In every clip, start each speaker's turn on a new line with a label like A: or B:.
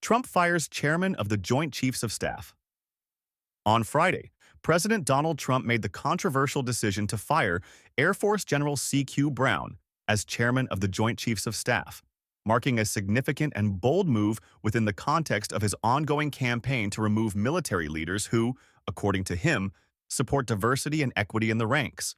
A: Trump fires chairman of the Joint Chiefs of Staff. On Friday, President Donald Trump made the controversial decision to fire Air Force General C.Q. Brown as chairman of the Joint Chiefs of Staff, marking a significant and bold move within the context of his ongoing campaign to remove military leaders who, according to him, support diversity and equity in the ranks.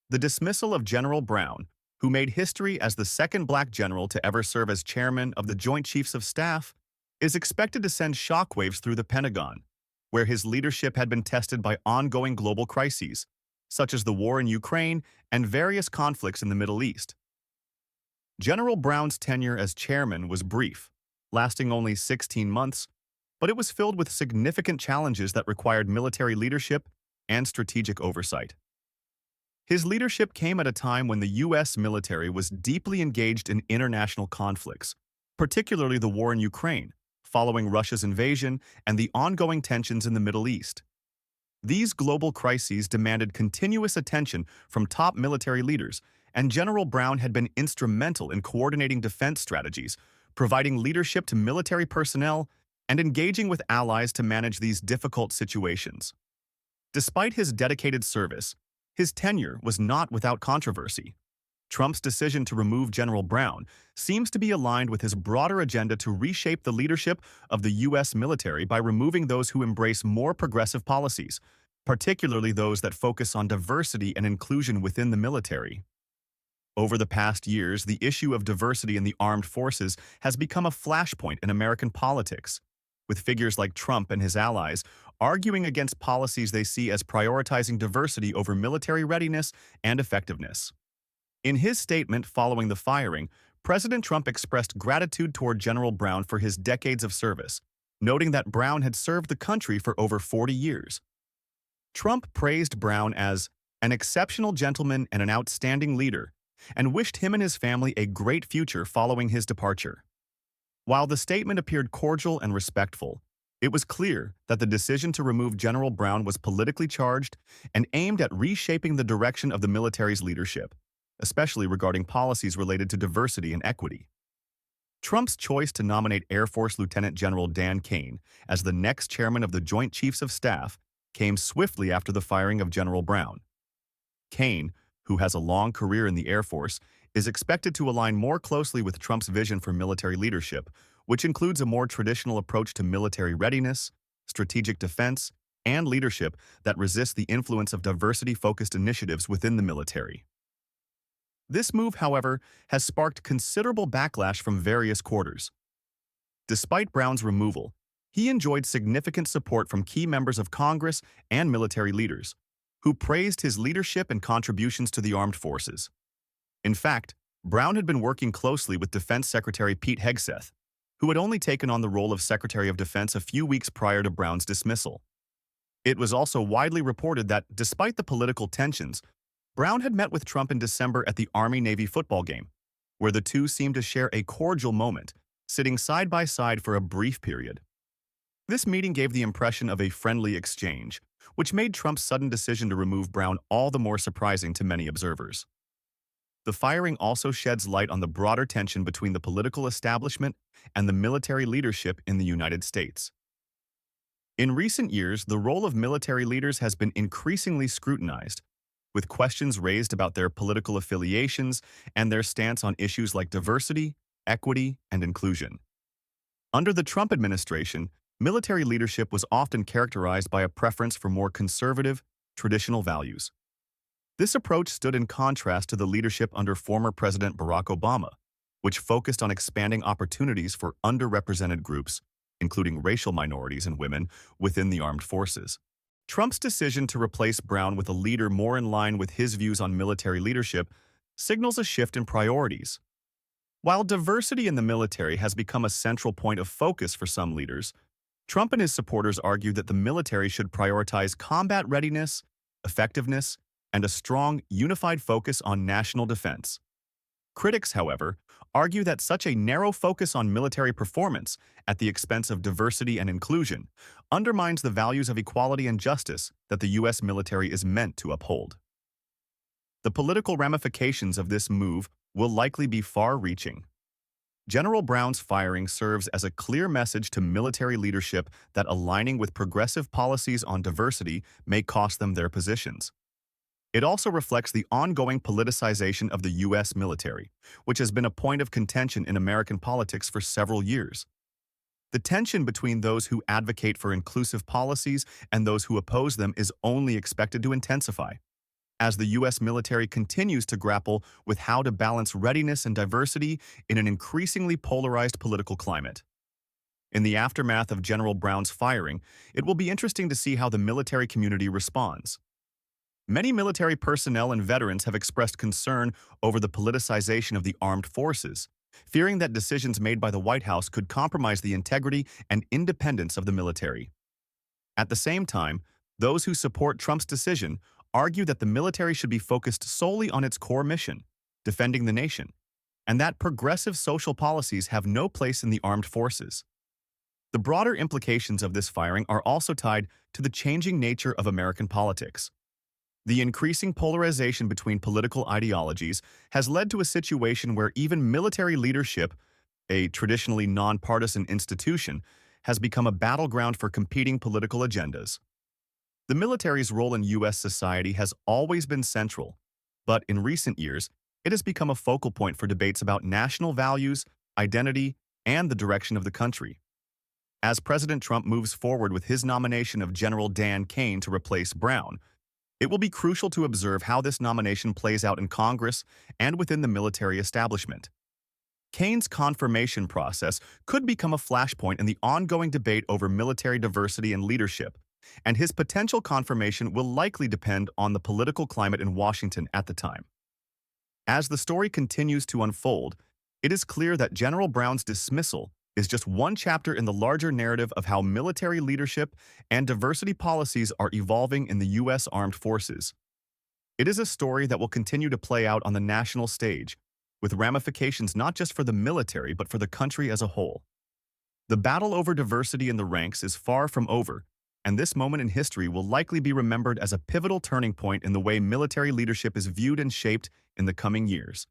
A: The dismissal of General Brown, who made history as the second black general to ever serve as chairman of the Joint Chiefs of Staff, is expected to send shockwaves through the Pentagon, where his leadership had been tested by ongoing global crises, such as the war in Ukraine and various conflicts in the Middle East. General Brown's tenure as chairman was brief, lasting only 16 months, but it was filled with significant challenges that required military leadership and strategic oversight. His leadership came at a time when the U.S. military was deeply engaged in international conflicts, particularly the war in Ukraine, following Russia's invasion and the ongoing tensions in the Middle East. These global crises demanded continuous attention from top military leaders, and General Brown had been instrumental in coordinating defense strategies, providing leadership to military personnel, and engaging with allies to manage these difficult situations. Despite his dedicated service, his tenure was not without controversy. Trump's decision to remove General Brown seems to be aligned with his broader agenda to reshape the leadership of the U.S. military by removing those who embrace more progressive policies, particularly those that focus on diversity and inclusion within the military. Over the past years, the issue of diversity in the armed forces has become a flashpoint in American politics, with figures like Trump and his allies arguing against policies they see as prioritizing diversity over military readiness and effectiveness. In his statement following the firing, President Trump expressed gratitude toward General Brown for his decades of service, noting that Brown had served the country for over 40 years. Trump praised Brown as an exceptional gentleman and an outstanding leader, and wished him and his family a great future following his departure. While the statement appeared cordial and respectful, it was clear that the decision to remove General Brown was politically charged and aimed at reshaping the direction of the military's leadership, especially regarding policies related to diversity and equity. Trump's choice to nominate Air Force Lieutenant General Dan Kane as the next chairman of the Joint Chiefs of Staff came swiftly after the firing of General Brown. Kane, who has a long career in the Air Force, is expected to align more closely with Trump's vision for military leadership, which includes a more traditional approach to military readiness, strategic defense, and leadership that resists the influence of diversity-focused initiatives within the military. This move, however, has sparked considerable backlash from various quarters. Despite Brown's removal, he enjoyed significant support from key members of Congress and military leaders, who praised his leadership and contributions to the armed forces. In fact, Brown had been working closely with Defense Secretary Pete Hegseth, who had only taken on the role of Secretary of Defense a few weeks prior to Brown's dismissal. It was also widely reported that, despite the political tensions, Brown had met with Trump in December at the Army-Navy football game, where the two seemed to share a cordial moment, sitting side by side for a brief period. This meeting gave the impression of a friendly exchange, which made Trump's sudden decision to remove Brown all the more surprising to many observers. The firing also sheds light on the broader tension between the political establishment and the military leadership in the United States. In recent years, the role of military leaders has been increasingly scrutinized, with questions raised about their political affiliations and their stance on issues like diversity, equity, and inclusion. Under the Trump administration, military leadership was often characterized by a preference for more conservative, traditional values. This approach stood in contrast to the leadership under former President Barack Obama, which focused on expanding opportunities for underrepresented groups, including racial minorities and women, within the armed forces. Trump's decision to replace Brown with a leader more in line with his views on military leadership signals a shift in priorities. While diversity in the military has become a central point of focus for some leaders, Trump and his supporters argue that the military should prioritize combat readiness, effectiveness, and a strong, unified focus on national defense. Critics, however, argue that such a narrow focus on military performance at the expense of diversity and inclusion undermines the values of equality and justice that the U.S. military is meant to uphold. The political ramifications of this move will likely be far-reaching. General Brown's firing serves as a clear message to military leadership that aligning with progressive policies on diversity may cost them their positions. It also reflects the ongoing politicization of the U.S. military, which has been a point of contention in American politics for several years. The tension between those who advocate for inclusive policies and those who oppose them is only expected to intensify, as the U.S. military continues to grapple with how to balance readiness and diversity in an increasingly polarized political climate. In the aftermath of General Brown's firing, it will be interesting to see how the military community responds. Many military personnel and veterans have expressed concern over the politicization of the armed forces, fearing that decisions made by the White House could compromise the integrity and independence of the military. At the same time, those who support Trump's decision argue that the military should be focused solely on its core mission, defending the nation, and that progressive social policies have no place in the armed forces. The broader implications of this firing are also tied to the changing nature of American politics. The increasing polarization between political ideologies has led to a situation where even military leadership, a traditionally nonpartisan institution, has become a battleground for competing political agendas. The military's role in U.S. society has always been central, but in recent years, it has become a focal point for debates about national values, identity, and the direction of the country. As President Trump moves forward with his nomination of General Dan Kane to replace Brown, it will be crucial to observe how this nomination plays out in Congress and within the military establishment. Kane's confirmation process could become a flashpoint in the ongoing debate over military diversity and leadership, and his potential confirmation will likely depend on the political climate in Washington at the time. As the story continues to unfold, it is clear that General Brown's dismissal is just one chapter in the larger narrative of how military leadership and diversity policies are evolving in the U.S. Armed Forces. It is a story that will continue to play out on the national stage, with ramifications not just for the military but for the country as a whole. The battle over diversity in the ranks is far from over, and this moment in history will likely be remembered as a pivotal turning point in the way military leadership is viewed and shaped in the coming years.